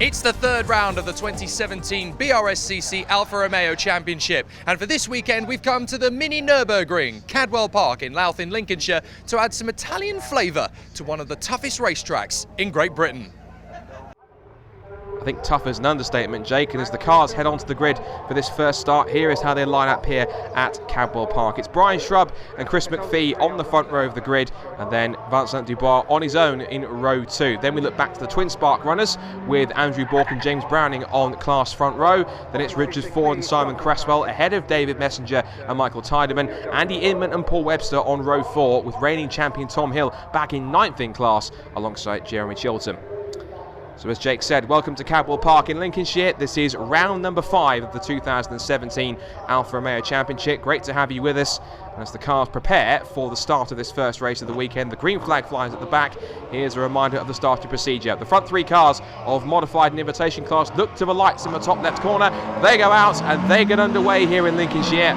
It's the third round of the 2017 BRSCC Alfa Romeo Championship, and for this weekend we've come to the mini Nürburgring, Cadwell Park in Louth in Lincolnshire, to add some Italian flavour to one of the toughest racetracks in Great Britain. I think tough is an understatement, Jake, and as the cars head onto the grid for this first start, here is how they line up here at Cadwell Park. It's Brian Shrub and Chris McPhee on the front row of the grid, and then Vincent Dubois on his own in row 2. Then we look back to the Twin Spark runners with Andrew Bourke and James Browning on class front row. Then it's Richard Ford and Simon Cresswell ahead of David Messenger and Michael Tiedemann. Andy Inman and Paul Webster on row 4 with reigning champion Tom Hill back in 9th in class alongside Jeremy Chilton. So as Jake said, welcome to Cadwell Park in Lincolnshire. This is round number 5 of the 2017 Alfa Romeo Championship. Great to have you with us. And as the cars prepare for the start of this first race of the weekend, the green flag flies at the back. Here's a reminder of the starting procedure. The front 3 cars of modified and invitation class look to the lights in the top left corner. They go out and they get underway here in Lincolnshire.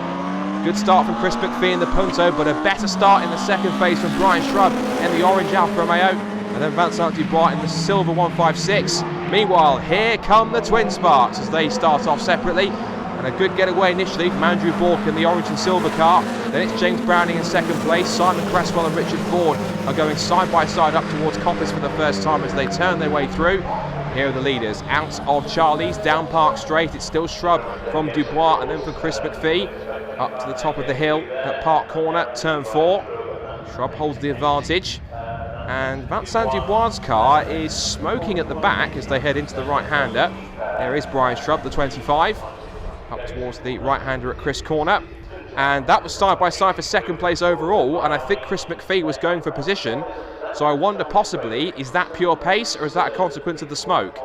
Good start from Chris McPhee in the Punto, but a better start in the second phase from Brian Shrub in the orange Alfa Romeo. And then Vincent Dubois in the silver 156. Meanwhile, here come the Twin Sparks as they start off separately. And a good getaway initially from Andrew Bourke in the orange and silver car. Then it's James Browning in second place. Simon Cresswell and Richard Ford are going side by side up towards Coppice for the first time as they turn their way through. Here are the leaders. Out of Charlie's, down Park Straight. It's still Shrub from Dubois and then from Chris McPhee. Up to the top of the hill at Park Corner, turn 4. Shrub holds the advantage. And Vincent Dubois' car is smoking at the back as they head into the right-hander. There is Brian Shrub, the 25, up towards the right-hander at Chris Corner. And that was side by side for second place overall, and I think Chris McPhee was going for position. So I wonder possibly, is that pure pace or is that a consequence of the smoke?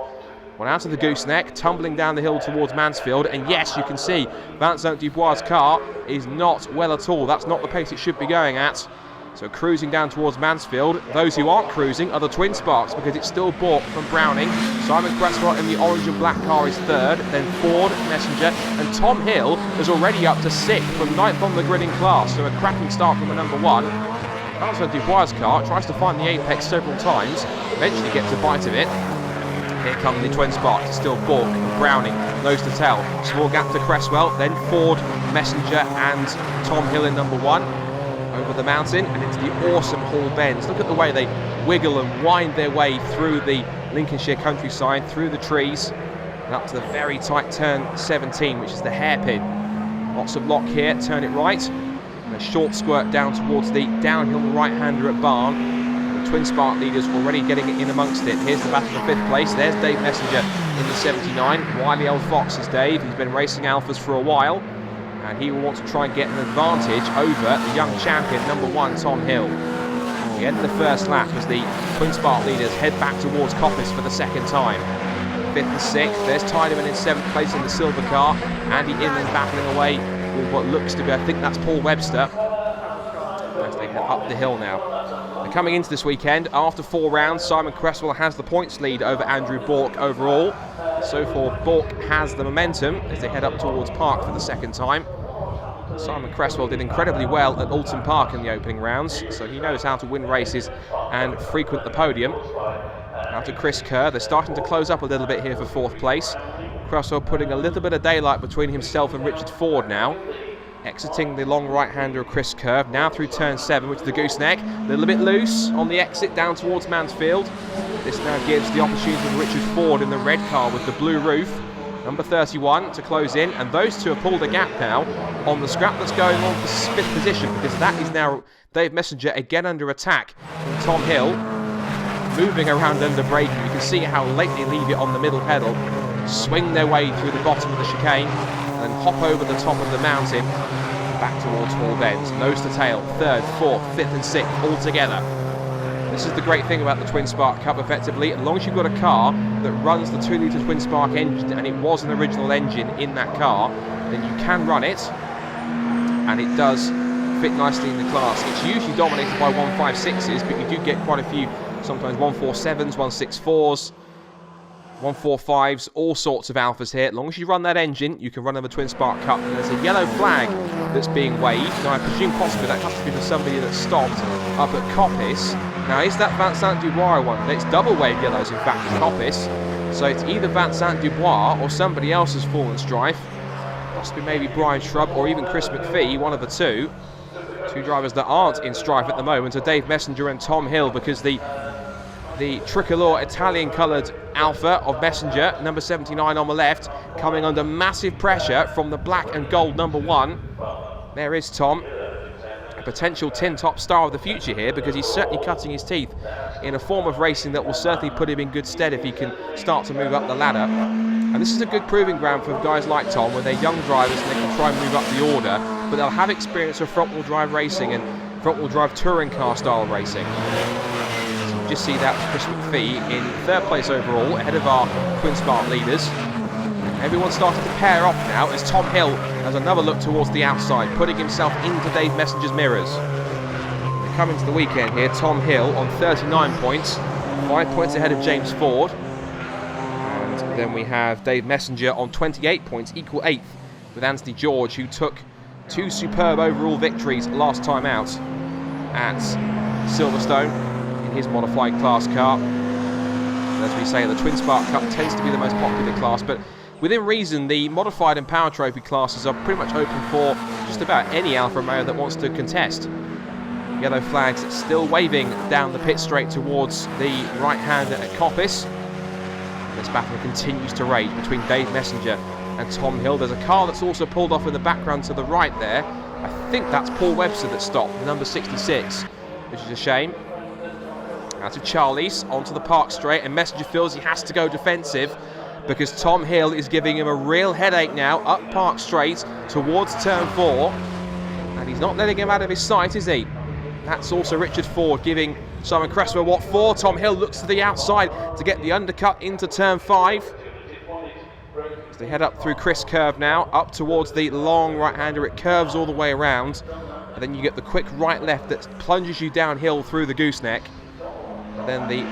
Well, out of the gooseneck, tumbling down the hill towards Mansfield, and yes, you can see Vincent Dubois' car is not well at all. That's not the pace it should be going at. So cruising down towards Mansfield. Those who aren't cruising are the Twin Sparks because it's still Bourke from Browning. Simon Cresswell in the orange and black car is third. Then Ford, Messenger, and Tom Hill is already up to 6th from 9th on the grid in class. So a cracking start from the number 1. Vincent Dubois' car tries to find the apex several times. Eventually gets a bite of it. Here come the Twin Sparks. It's still Bourke and Browning. Nose to tail. Small gap to Cresswell. Then Ford, Messenger, and Tom Hill in number 1. Over the mountain and into the awesome Hall Bends. Look at the way they wiggle and wind their way through the Lincolnshire countryside, through the trees, and up to the very tight turn 17, which is the hairpin. Lots of lock here, turn it right, and a short squirt down towards the downhill right-hander at Barn. The Twin Spark leaders already getting it in amongst it. Here's the battle for 5th place. There's Dave Messenger in the 79. Wily old Fox is Dave. He's been racing Alphas for a while, and he will want to try and get an advantage over the young champion, number 1, Tom Hill. We end the first lap as the Twin Spark leaders head back towards Coppice for the second time. 5th and 6th, there's Tiedemann in 7th place in the silver car. Andy Inman battling away with what looks to be, I think that's Paul Webster, as they head up the hill now. And coming into this weekend, after 4 rounds, Simon Cresswell has the points lead over Andrew Bourke overall. So far, Bourke has the momentum as they head up towards Park for the second time. Simon Cresswell did incredibly well at Alton Park in the opening rounds, so he knows how to win races and frequent the podium. Now to Chris Kerr, they're starting to close up a little bit here for 4th place. Cresswell putting a little bit of daylight between himself and Richard Ford now. Exiting the long right-hander of Chris Kerr, now through turn 7, which is the gooseneck. A little bit loose on the exit down towards Mansfield. This now gives the opportunity for Richard Ford in the red car with the blue roof. Number 31 to close in, and those two have pulled a gap now on the scrap that's going on for 5th position, because that is now Dave Messenger again under attack from Tom Hill, moving around under braking. You can see how late they leave it on the middle pedal, swing their way through the bottom of the chicane, and hop over the top of the mountain back towards Hall Bends. Nose to tail, 3rd, 4th, 5th and 6th all together. This is the great thing about the Twin Spark Cup, effectively. As long as you've got a car that runs the 2-litre Twin Spark engine, and it was an original engine in that car, then you can run it, and it does fit nicely in the class. It's usually dominated by 156s, but you do get quite a few, sometimes 147s, 164s, 145s, all sorts of Alphas here. As long as you run that engine, you can run them a Twin Spark Cup. And there's a yellow flag that's being waved. Now, I presume possibly that has to be for somebody that stopped up at Coppice. Now, is that Vincent Dubois one? It's double wave yellows, in fact, at Coppice. So it's either Vincent Dubois or somebody else has fallen strife. Possibly maybe Brian Shrub or even Chris McPhee, one of the two. Two drivers that aren't in strife at the moment are Dave Messenger and Tom Hill, because the tricolour Italian coloured Alfa of Messenger, number 79 on the left, coming under massive pressure from the black and gold number 1. There is Tom, a potential tin top star of the future here, because he's certainly cutting his teeth in a form of racing that will certainly put him in good stead if he can start to move up the ladder. And this is a good proving ground for guys like Tom, where they're young drivers and they can try and move up the order, but they'll have experience of front-wheel drive racing and front-wheel drive touring car style racing. So you just see that with Chris McPhee in 3rd place overall, ahead of our Twin Spark leaders. Everyone's starting to pair off now as Tom Hill has another look towards the outside, putting himself into Dave Messenger's mirrors. We're coming to the weekend here, Tom Hill on 39 points, 5 points ahead of James Ford. And then we have Dave Messenger on 28 points, equal 8th with Anthony George, who took 2 superb overall victories last time out at Silverstone in his modified class car. And as we say, the Twin Spark Cup tends to be the most popular class, but within reason, the modified and power trophy classes are pretty much open for just about any Alfa Romeo that wants to contest. Yellow flags still waving down the pit straight towards the right-hander at Coppice. This battle continues to rage between Dave Messenger and Tom Hill. There's a car that's also pulled off in the background to the right there. I think that's Paul Webster that stopped, number 66, which is a shame. Out of Charlie's onto the Park straight, and Messenger feels he has to go defensive, because Tom Hill is giving him a real headache now up Park straight towards turn 4, and he's not letting him out of his sight, is he? That's also Richard Ford giving Simon Cresswell what for. Tom Hill looks to the outside to get the undercut into turn 5. As they head up through Chris Curve now, up towards the long right-hander, it curves all the way around, and then you get the quick right-left that plunges you downhill through the gooseneck, and then the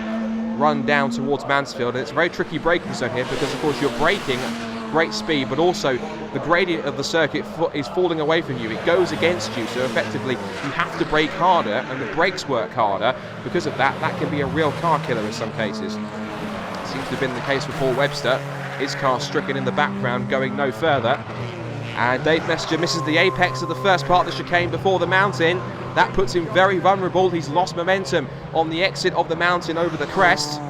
run down towards Mansfield. And it's a very tricky braking zone here, because of course you're braking at great speed, but also the gradient of the circuit is falling away from you. It goes against you, so effectively you have to brake harder, and the brakes work harder. Because of that, that can be a real car killer in some cases. It seems to have been the case for Paul Webster. His car stricken in the background, going no further. And Dave Messenger misses the apex of the first part of the chicane before the mountain. That puts him very vulnerable. He's lost momentum on the exit of the mountain over the crest.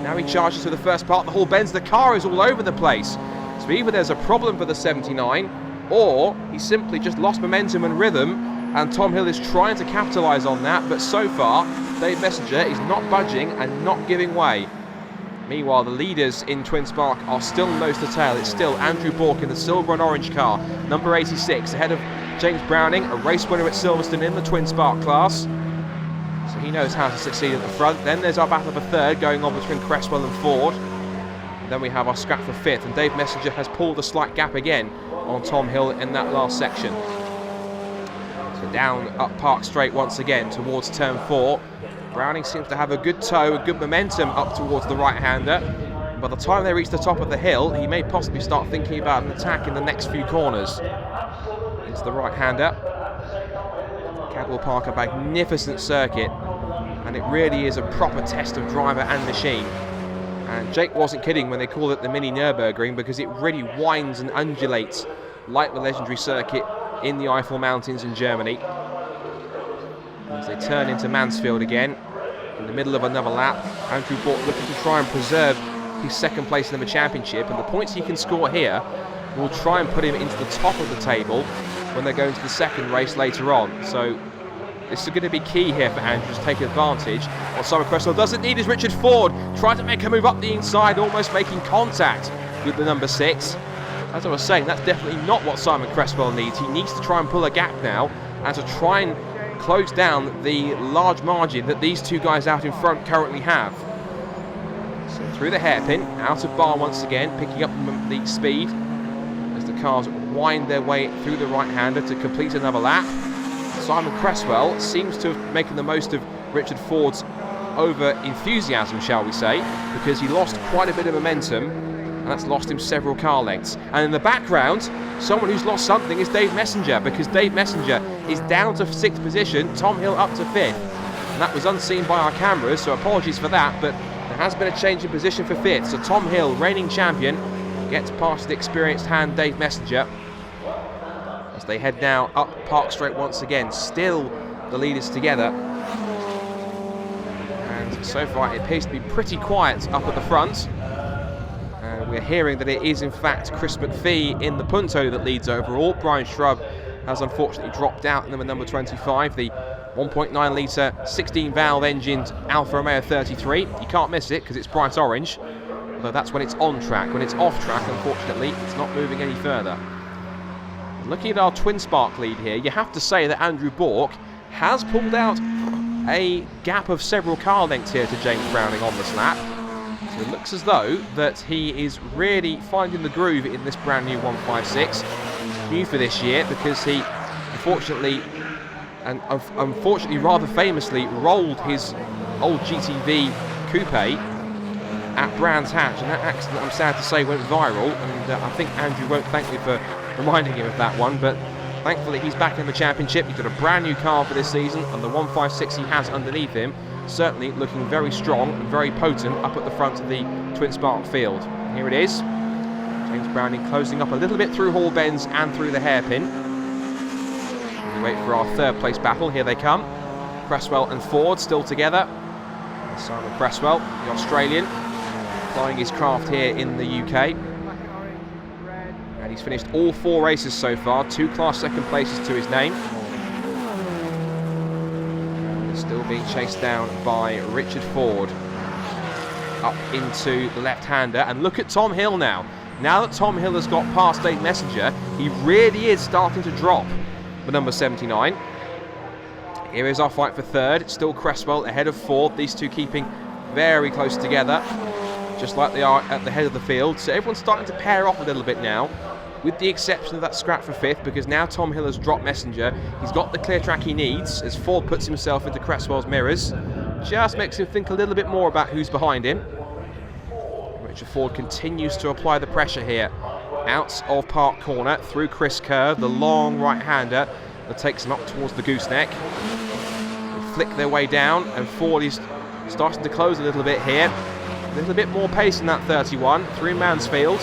Now he charges to the first part, the hall bends, the car is all over the place. So either there's a problem for the 79, or he simply just lost momentum and rhythm, and Tom Hill is trying to capitalise on that, but so far, Dave Messenger is not budging and not giving way. Meanwhile, the leaders in Twin Spark are still nose to tail. It's still Andrew Bork in the silver and orange car, number 86, ahead of James Browning, a race winner at Silverstone in the Twin Spark class. So he knows how to succeed at the front. Then there's our battle for 3rd going on between Cresswell and Ford. Then we have our scrap for 5th, and Dave Messenger has pulled a slight gap again on Tom Hill in that last section. So down up Park Straight once again towards turn 4. Browning seems to have a good toe, a good momentum up towards the right-hander. By the time they reach the top of the hill, he may possibly start thinking about an attack in the next few corners. Into the right-hander. Cadwell Park, a magnificent circuit, and it really is a proper test of driver and machine. And Jake wasn't kidding when they called it the mini Nürburgring, because it really winds and undulates like the legendary circuit in the Eifel Mountains in Germany. As they turn into Mansfield again, in the middle of another lap, Andrew Bork looking to try and preserve his 2nd place in the championship, and the points he can score here will try and put him into the top of the table when they go into the 2nd race later on. So this is going to be key here for Andrew to take advantage. What Simon Cresswell doesn't need is Richard Ford trying to make a move up the inside, almost making contact with the number 6. As I was saying, that's definitely not what Simon Cresswell needs. He needs to try and pull a gap now, and to try and close down the large margin that these two guys out in front currently have. So through the hairpin, out of bar once again, picking up the speed as the cars wind their way through the right-hander to complete another lap. Simon Cresswell seems to have making the most of Richard Ford's over-enthusiasm, shall we say, because he lost quite a bit of momentum, and that's lost him several car lengths. And in the background, someone who's lost something is Dave Messenger, because Dave Messenger is down to 6th position, Tom Hill up to 5th. And that was unseen by our cameras, so apologies for that, but there has been a change in position for 5th. So Tom Hill, reigning champion, gets past the experienced hand Dave Messenger as they head now up Park Straight once again. Still the leaders together. And so far it appears to be pretty quiet up at the front. We're hearing that it is in fact Chris McPhee in the Punto that leads overall. Brian Shrub has unfortunately dropped out in number 25, the 1.9 litre 16 valve engined Alfa Romeo 33. You can't miss it because it's bright orange, although that's when it's on track. When it's off track, unfortunately, it's not moving any further. Looking at our twin spark lead here, you have to say that Andrew Bourke has pulled out a gap of several car lengths here to James Browning on this lap. So it looks as though that he is really finding the groove in this brand new 156. New for this year because he unfortunately rather famously rolled his old GTV coupe at Brands Hatch, and that accident, I'm sad to say, went viral, and I think Andrew won't thank me for reminding him of that one, but thankfully he's back in the championship. He's got a brand new car for this season, and the 156 he has underneath him certainly looking very strong and very potent up at the front of the twin spark field. Here it is, James Browning closing up a little bit through Hall Bends and through the hairpin. We wait for our 3rd place battle. Here they come. Cresswell and Ford still together. Simon Cresswell, the Australian, applying his craft here in the UK. And he's finished all 4 races so far, 2 Class 2nd places to his name. And still being chased down by Richard Ford. Up into the left-hander. And look at Tom Hill now. Now that Tom Hill has got past Dave Messenger, he really is starting to drop the number 79. Here is our fight for 3rd. It's still Cresswell ahead of Ford. These two keeping very close together, just like they are at the head of the field. So everyone's starting to pair off a little bit now, with the exception of that scrap for 5th, because now Tom Hill has dropped Messenger. He's got the clear track he needs as Ford puts himself into Cresswell's mirrors. Just makes him think a little bit more about who's behind him. Richard Ford continues to apply the pressure here. Out of Park Corner, through Chris Kerr, the long right-hander that takes them up towards the gooseneck. They flick their way down, and Ford is starting to close a little bit here. A little bit more pace in that 31 through Mansfield.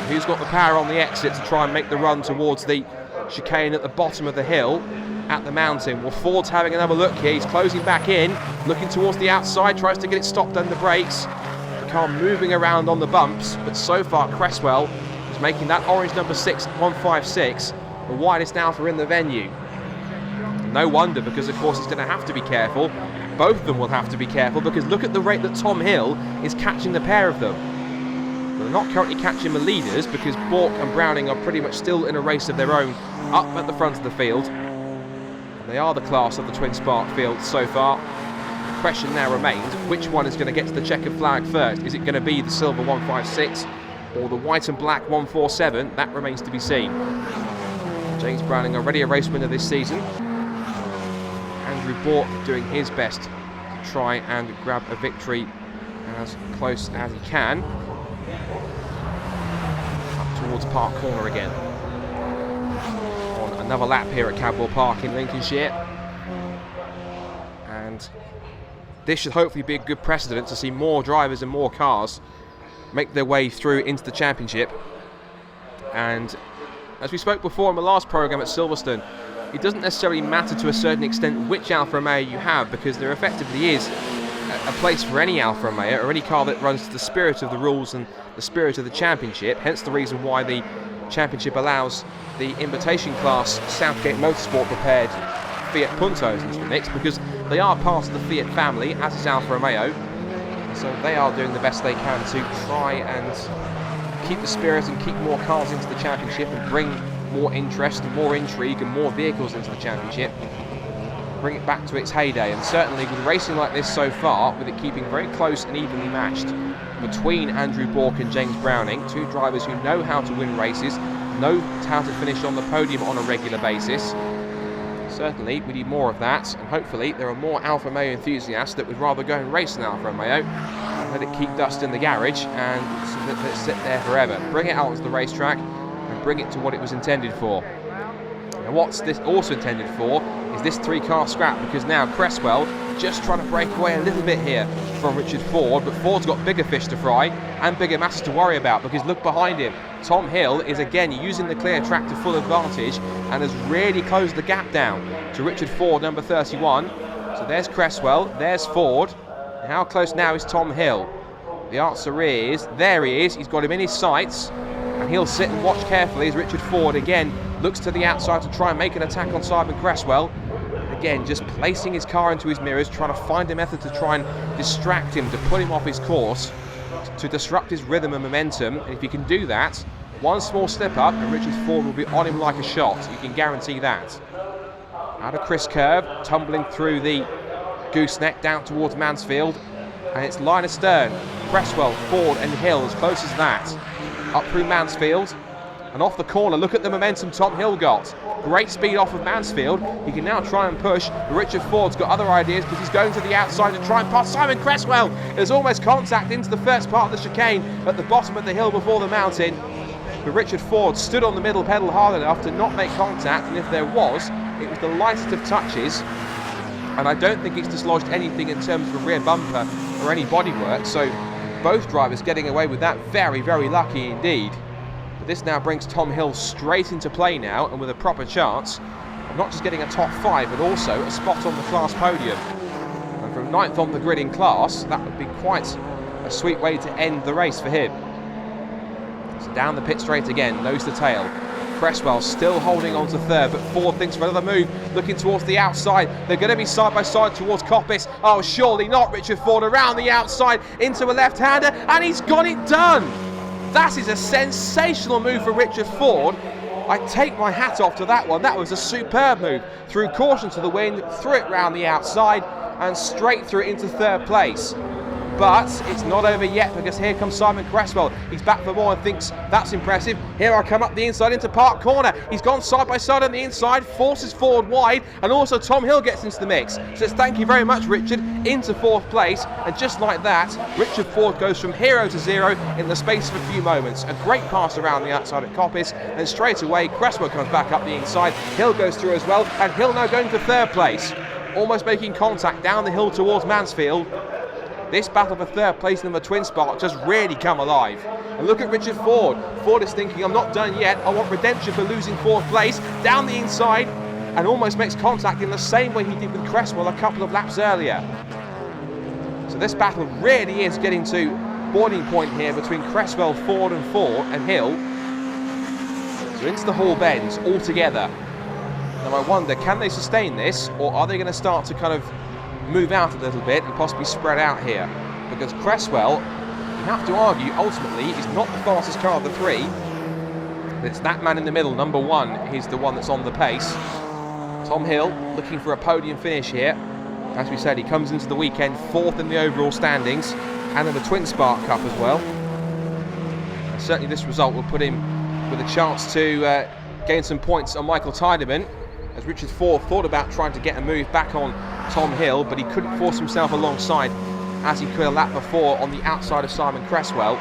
Who's got the power on the exit to try and make the run towards the chicane at the bottom of the hill at the mountain? Well, Ford's having another look here. He's closing back in, looking towards the outside, tries to get it stopped under brakes. The car moving around on the bumps, but so far Cresswell is making that orange number 6 156 the widest Alfa in the venue. No wonder, because of course he's going to have to be careful. Both of them will have to be careful, because look at the rate that Tom Hill is catching the pair of them. They're not currently catching the leaders, because Bourke and Browning are pretty much still in a race of their own up at the front of the field. And they are the class of the twin spark field so far. The question now remains, which one is going to get to the checkered flag first? Is it going to be the silver 156 or the white and black 147? That remains to be seen. James Browning already a race winner this season. Andrew Bourke doing his best to try and grab a victory as close as he can. Up towards Park Corner again. On another lap here at Cadwell Park in Lincolnshire. And this should hopefully be a good precedent to see more drivers and more cars make their way through into the championship. And as we spoke before in the last programme at Silverstone, it doesn't necessarily matter to a certain extent which Alfa Romeo you have, because there effectively is a place for any Alfa Romeo or any car that runs to the spirit of the rules and the spirit of the championship. Hence the reason why the championship allows the invitation class Southgate Motorsport prepared Fiat Puntos into the mix, because they are part of the Fiat family, as is Alfa Romeo. So they are doing the best they can to try and keep the spirit and keep more cars into the championship and bring more interest and more intrigue and more vehicles into the championship. Bring it back to its heyday. And certainly with racing like this so far, with it keeping very close and evenly matched between Andrew Bourke and James Browning, two drivers who know how to win races, know how to finish on the podium on a regular basis. Certainly we need more of that, and hopefully there are more Alfa Romeo enthusiasts that would rather go and race an Alfa Romeo and let it keep dust in the garage and let it sit there forever. Bring it out onto the racetrack and bring it to what it was intended for. And what's this also intended for is this three-car scrap, because now Cresswell just trying to break away a little bit here from Richard Ford, but Ford's got bigger fish to fry and bigger matters to worry about, because look behind him. Tom Hill is again using the clear track to full advantage and has really closed the gap down to Richard Ford, number 31. So there's Cresswell, there's Ford. And how close now is Tom Hill? The answer is, there he is, he's got him in his sights, and he'll sit and watch carefully as Richard Ford again looks to the outside to try and make an attack on Simon Cresswell. Again, just placing his car into his mirrors, trying to find a method to try and distract him, to put him off his course, to disrupt his rhythm and momentum. And if he can do that, one small slip up and Richard Ford will be on him like a shot. You can guarantee that. Out of Chris Curve, tumbling through the gooseneck down towards Mansfield, and it's line astern. Cresswell, Ford and Hill as close as that. Up through Mansfield and off the corner. Look at the momentum Tom Hill got. Great speed off of Mansfield. He can now try and push, but Richard Ford's got other ideas because he's going to the outside to try and pass Simon Cresswell. There's almost contact into the first part of the chicane at the bottom of the hill before the mountain, but Richard Ford stood on the middle pedal hard enough to not make contact, and if there was, it was the lightest of touches, and I don't think it's dislodged anything in terms of a rear bumper or any bodywork, so both drivers getting away with that very, very lucky indeed. But this now brings Tom Hill straight into play now, and with a proper chance of not just getting a top 5 but also a spot on the class podium. And from 9th on the grid in class, that would be quite a sweet way to end the race for him. So down the pit straight again, nose to tail. Cresswell still holding on to 3rd, but Ford thinks of another move, looking towards the outside. They're going to be side by side towards Coppice. Oh, surely not. Richard Ford around the outside into a left-hander, and he's got it done. That is a sensational move for Richard Ford. I take my hat off to that one. That was a superb move. Threw caution to the wind, threw it round the outside, and straight through it into 3rd place. But it's not over yet, because here comes Simon Cresswell. He's back for more and thinks that's impressive. Here I come up the inside into Park Corner. He's gone side by side on the inside, forces Ford wide, and also Tom Hill gets into the mix. Says thank you very much, Richard, into 4th place. And just like that, Richard Ford goes from hero to zero in the space of a few moments. A great pass around the outside at Coppice, and straight away Cresswell comes back up the inside. Hill goes through as well, and Hill now going for 3rd place. Almost making contact down the hill towards Mansfield. This battle for 3rd place in the twin spot just really come alive. And look at Richard Ford. Ford is thinking, I'm not done yet. I want redemption for losing 4th place. Down the inside, and almost makes contact in the same way he did with Cresswell a couple of laps earlier. So this battle really is getting to boiling point here between Cresswell, Ford and Hill. So into the Hall Bends all together. Now I wonder, can they sustain this, or are they going to start to kind of move out a little bit and possibly spread out here? Because Cresswell, you have to argue, ultimately is not the fastest car of the 3. But it's that man in the middle, number 1, he's the one that's on the pace. Tom Hill looking for a podium finish here. As we said, he comes into the weekend 4th in the overall standings and in the Twin Spark Cup as well. And certainly this result will put him with a chance to gain some points on Michael Tiedemann, as Richard Ford thought about trying to get a move back on Tom Hill, but he couldn't force himself alongside as he could a lap before on the outside of Simon Cresswell.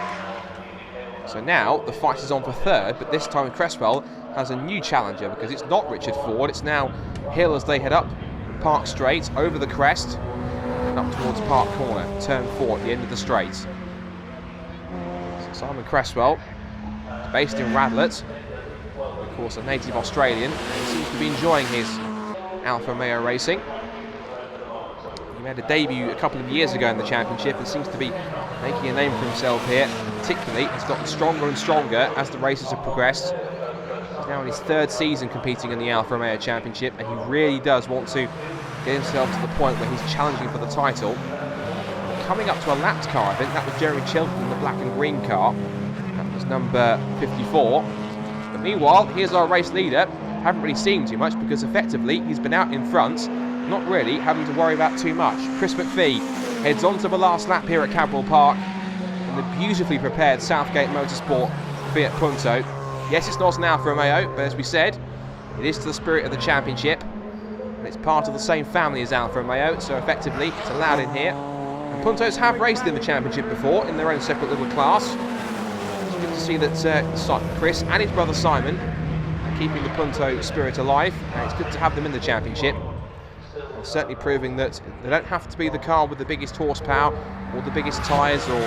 So now the fight is on for 3rd, but this time Cresswell has a new challenger, because it's not Richard Ford, it's now Hill as they head up Park Straight, over the crest, and up towards Park Corner, turn 4 at the end of the straight. So Simon Cresswell, based in Radlett, of course a native Australian, and seems to be enjoying his Alfa Romeo racing. He made a debut a couple of years ago in the championship and seems to be making a name for himself here. Particularly, he's gotten stronger and stronger as the races have progressed. He's now in his 3rd season competing in the Alfa Romeo Championship, and he really does want to get himself to the point where he's challenging for the title. Coming up to a lapped car, I think that was Jeremy Chilton in the black and green car. That was number 54. But meanwhile, here's our race leader. Haven't really seen him too much because effectively he's been out in front, not really having to worry about too much. Chris McPhee heads on to the last lap here at Cadwell Park in the beautifully prepared Southgate Motorsport Fiat Punto. Yes, it's not an Alfa Romeo, but as we said, it is to the spirit of the championship, and it's part of the same family as Alfa Romeo, so effectively it's allowed in here. And Puntos have raced in the championship before in their own separate little class. It's good to see that Chris and his brother Simon are keeping the Punto spirit alive, and it's good to have them in the championship. certainly proving that they don't have to be the car with the biggest horsepower or the biggest tyres or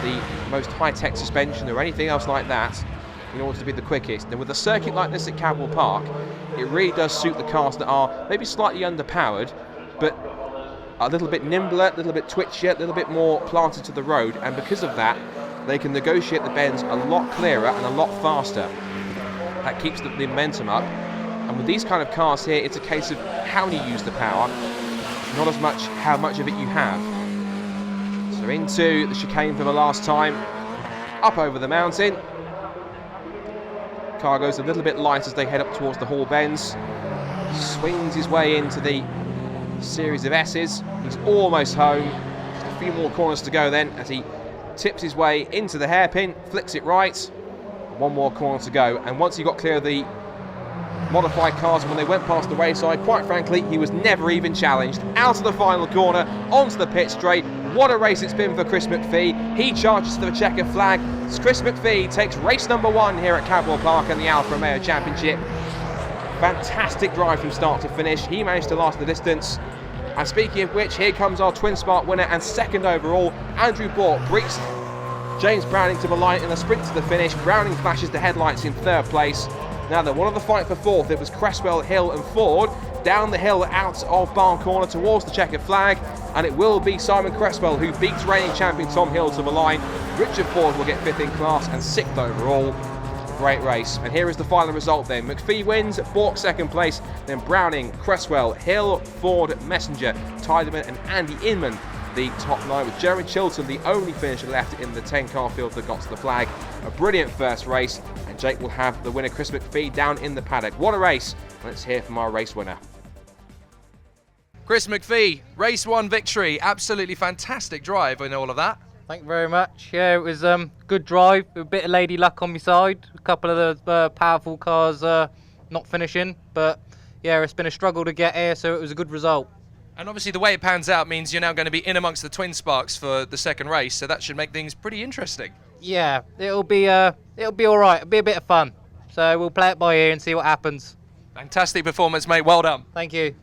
the most high-tech suspension or anything else like that in order to be the quickest. And with a circuit like this at Cadwell Park, it really does suit the cars that are maybe slightly underpowered, but a little bit nimbler, a little bit twitchier, a little bit more planted to the road, and because of that, they can negotiate the bends a lot clearer and a lot faster. That keeps the momentum up. And with these kind of cars here, it's a case of how you use the power, not as much how much of it you have. So into the chicane for the last time, up over the mountain. Car goes a little bit light as they head up towards the Hall bends. Swings his way into the series of S's. He's almost home. Just a few more corners to go then as he tips his way into the hairpin, flicks it right. One more corner to go, and once he got clear of the modified cars when they went past the wayside, quite frankly, he was never even challenged. Out of the final corner, onto the pit straight. What a race it's been for Chris McPhee. He charges to the checker flag. Chris McPhee takes race number 1 here at Cadwell Park in the Alfa Romeo Championship. Fantastic drive from start to finish. He managed to last the distance. And speaking of which, here comes our Twin Spark winner and second overall. Andrew Bork beats James Browning to the line in a sprint to the finish. Browning flashes the headlights in third place. Now they wanted the fight for fourth. It was Cresswell, Hill and Ford down the hill out of Barn Corner towards the checkered flag, and it will be Simon Cresswell who beats reigning champion Tom Hill to the line. Richard Ford will get 5th in class and 6th overall. Great race. And here is the final result then. McPhee wins, Bork second place, then Browning, Cresswell, Hill, Ford, Messenger, Tideman and Andy Inman the top 9, with Jeremy Chilton the only finisher left in the 10-car field that got to the flag. A brilliant first race, and Jake will have the winner Chris McPhee down in the paddock. What a race. Let's hear from our race winner. Chris McPhee, race 1 victory. Absolutely fantastic drive in all of that. Thank you very much. Yeah, it was good drive. A bit of lady luck on my side. A couple of the powerful cars not finishing, but yeah, it's been a struggle to get here, so it was a good result. And obviously the way it pans out means you're now going to be in amongst the Twin Sparks for the second race, so that should make things pretty interesting. Yeah, it'll be all right. It'll be a bit of fun. So we'll play it by ear and see what happens. Fantastic performance, mate. Well done. Thank you.